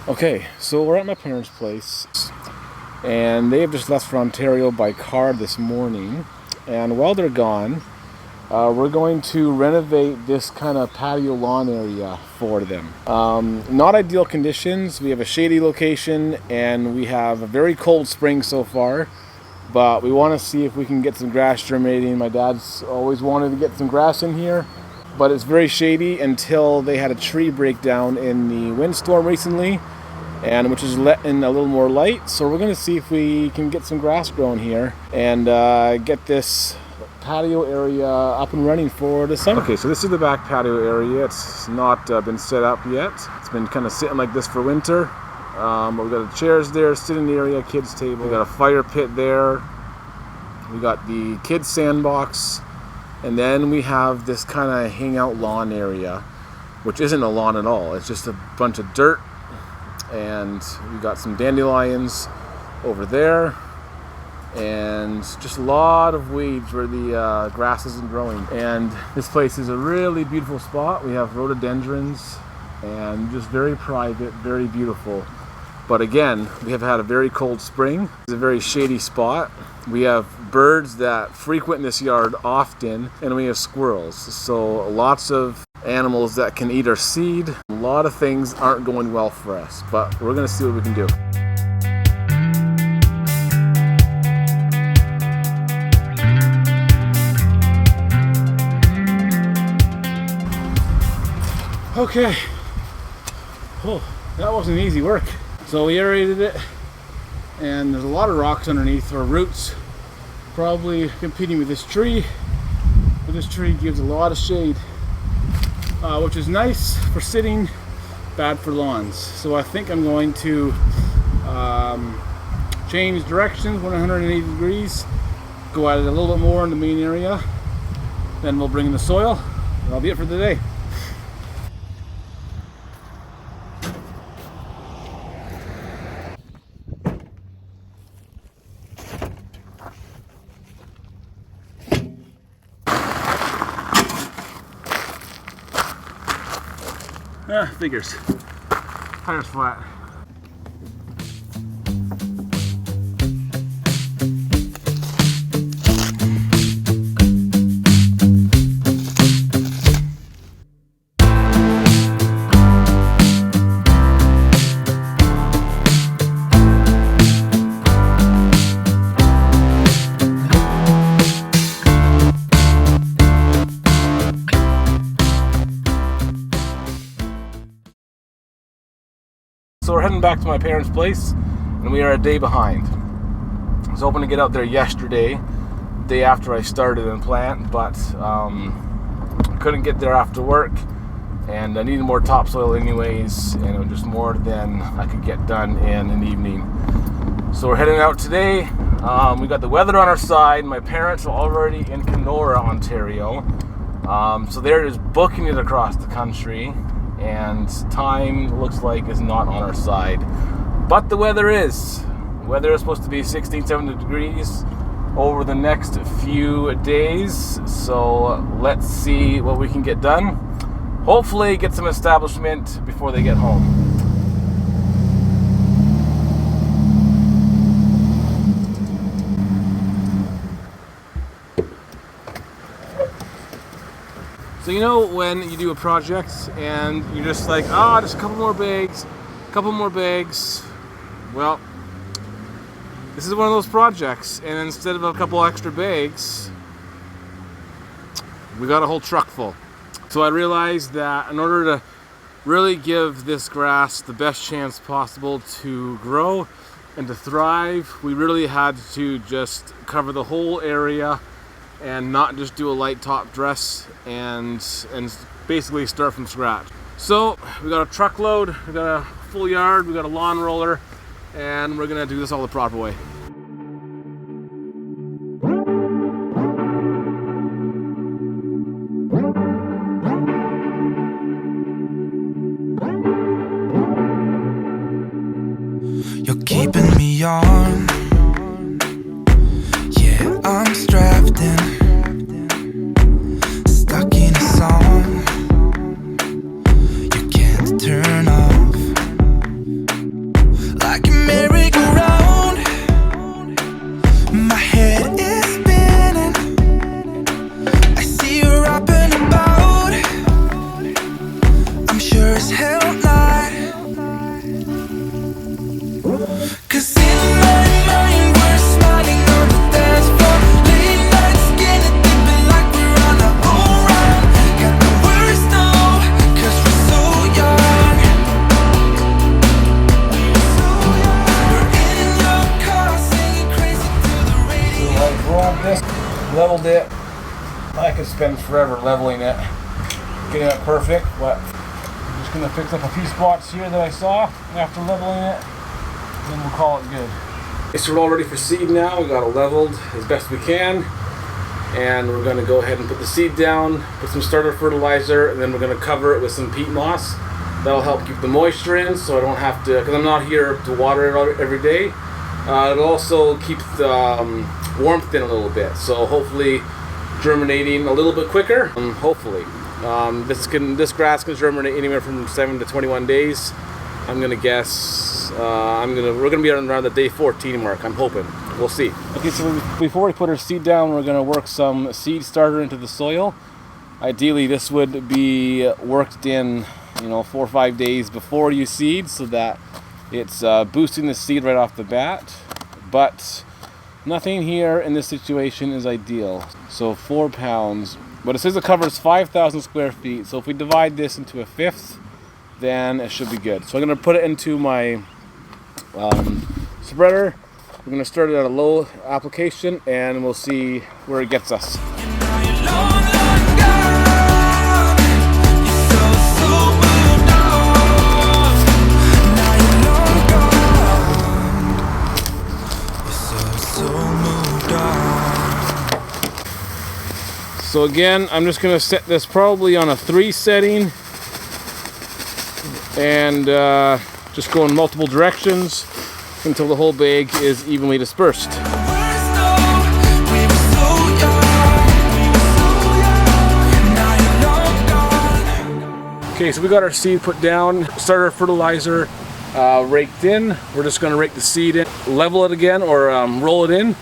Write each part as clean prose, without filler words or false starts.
Okay, so we're at my parents' place, and they have just left for Ontario by car this morning. And while they're gone, we're going to renovate this kind of patio lawn area for them. Not ideal conditions. We have a shady location, and we have a very cold spring so far. But we want to see if we can get some grass germinating. My dad's always wanted to get some grass in here, but it's very shady until they had a tree break down in the windstorm recently, and which is letting a little more light. So we're going to see if we can get some grass growing here and get this patio area up and running for the summer. Okay, so this is the back patio area. It's not been set up yet. It's been kind of sitting like this for winter. But we've got the chairs there, sitting area, kids table. We got a fire pit there. We got the kids sandbox. And then we have this kind of hangout lawn area, which isn't a lawn at all. It's just a bunch of dirt. And we got some dandelions over there. And just a lot of weeds where the grass isn't growing. And this place is a really beautiful spot. We have rhododendrons and just very private, very beautiful. But again, we have had a very cold spring. It's a very shady spot. We have birds that frequent this yard often, and we have squirrels. So lots of animals that can eat our seed. A lot of things aren't going well for us, but we're gonna see what we can do. Okay. Oh, that wasn't easy work. So we aerated it, and there's a lot of rocks underneath, or roots, probably competing with this tree. But this tree gives a lot of shade, which is nice for sitting, bad for lawns. So I think I'm going to change directions 180 degrees, go at it a little bit more in the main area, then we'll bring in the soil, and that'll be it for the day. Figures. Tire's flat. So we're heading back to my parents' place, and we are a day behind. I was hoping to get out there yesterday, the day after I started and plant, but couldn't get there after work, and I needed more topsoil anyways, and it was just more than I could get done in an evening. So we're heading out today. We got the weather on our side. My parents are already in Kenora, Ontario, so they're just booking it across the country. And time looks like is not on our side, but the weather is. The weather is supposed to be 16, 17 degrees over the next few days, so let's see what we can get done. Hopefully get some establishment before they get home. So you know when you do a project and you're just like, just a couple more bags. Well, this is one of those projects, and instead of a couple extra bags, we got a whole truck full. So I realized that in order to really give this grass the best chance possible to grow and to thrive, we really had to just cover the whole area and not just do a light top dress and basically start from scratch. So we got a truckload, we got a full yard, we got a lawn roller, and we're gonna do this all the proper way. You're keeping me on. Yeah, I'm strapped in. Turn off. rolled this, leveled it. I could spend forever leveling it, getting it perfect, but I'm just going to fix up a few spots here that I saw after leveling it, then we'll call it good. Okay, so we're all ready for seed now. We got it leveled as best we can, and we're going to go ahead and put the seed down, put some starter fertilizer, and then we're going to cover it with some peat moss. That'll help keep the moisture in, so I don't have to, because I'm not here to water it every day. It'll also keep the warmth in a little bit, so hopefully germinating a little bit quicker. Hopefully, this grass can germinate anywhere from 7 to 21 days. I'm gonna guess we're gonna be around the day 14 mark. I'm hoping. We'll see. Okay, so before we put our seed down, we're gonna work some seed starter into the soil. Ideally, this would be worked in, 4 or 5 days before you seed, so that it's boosting the seed right off the bat. But nothing here in this situation is ideal. So 4 pounds, but it says it covers 5,000 square feet. So if we divide this into a fifth, then it should be good. So I'm going to put it into my spreader. We're going to start it at a low application, and we'll see where it gets us. So again, I'm just going to set this probably on a 3 setting, and just go in multiple directions until the whole bag is evenly dispersed. Okay, so we got our seed put down, starter fertilizer raked in. We're just going to rake the seed in, level it again, or roll it in.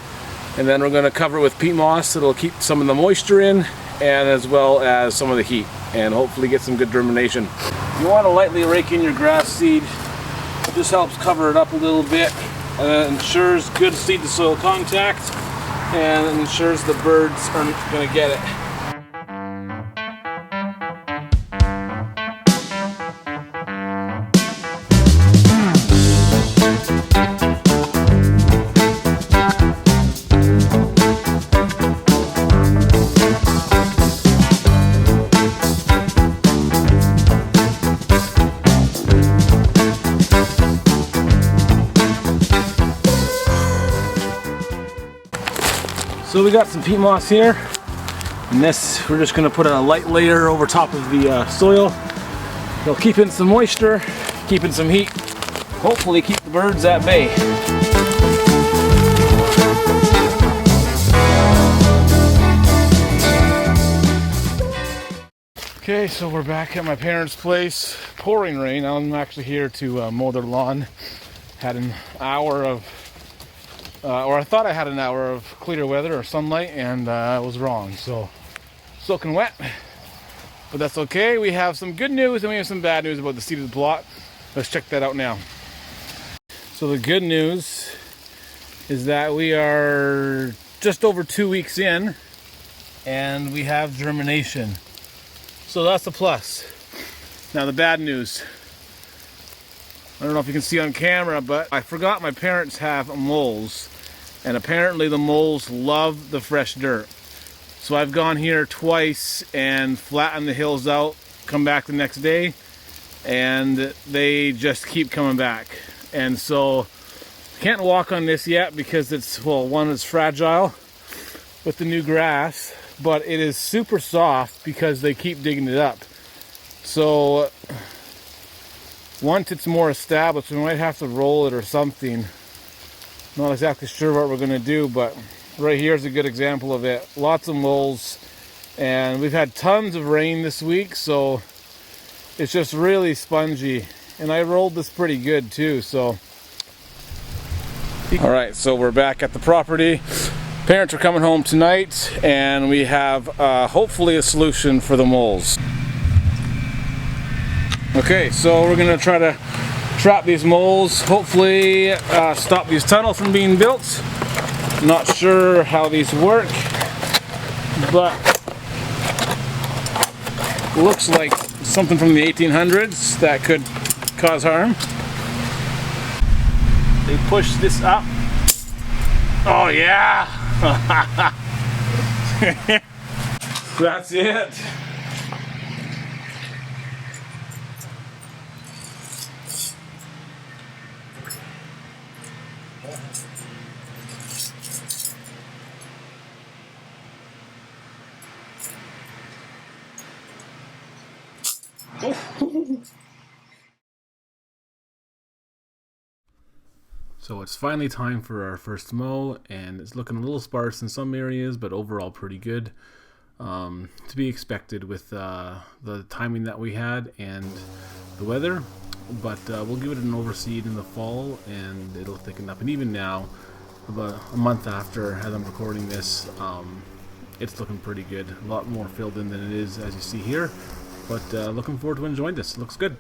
And then we're going to cover it with peat moss. It'll keep some of the moisture in, and as well as some of the heat, and hopefully get some good germination. You want to lightly rake in your grass seed. This helps cover it up a little bit, and ensures good seed to soil contact, and ensures the birds aren't going to get it. So we got some peat moss here, and this we're just going to put a light layer over top of the soil. It'll keep in some moisture, keep in some heat, hopefully keep the birds at bay. Okay, so we're back at my parents' place. Pouring rain. I'm actually here to mow their lawn. Had an hour of or I thought I had an hour of clear weather or sunlight, and I was wrong. So, soaking wet, but that's okay. We have some good news and we have some bad news about the seeded plot. Let's check that out now. So the good news is that we are just over 2 weeks in, and we have germination. So that's a plus. Now the bad news. I don't know if you can see on camera, but I forgot my parents have moles. And apparently the moles love the fresh dirt. So I've gone here twice and flattened the hills out, come back the next day, and they just keep coming back. And so can't walk on this yet because it's, well, one, it's fragile with the new grass, but it is super soft because they keep digging it up. So once it's more established, we might have to roll it or something. Not exactly sure what we're going to do, but right here is a good example of it. Lots of moles, and we've had tons of rain this week, so it's just really spongy. And I rolled this pretty good too, so. All right, so we're back at the property. Parents are coming home tonight, and we have hopefully a solution for the moles. Okay, so we're going to try to trap these moles, hopefully stop these tunnels from being built. Not sure how these work, but looks like something from the 1800s that could cause harm. They push this up. Oh yeah, That's it. So it's finally time for our first mow, and it's looking a little sparse in some areas, but overall pretty good. To be expected with the timing that we had and the weather, but we'll give it an overseed in the fall and it'll thicken up. And even now, about a month after as I'm recording this, it's looking pretty good. A lot more filled in than it is as you see here, but looking forward to enjoying this. It looks good.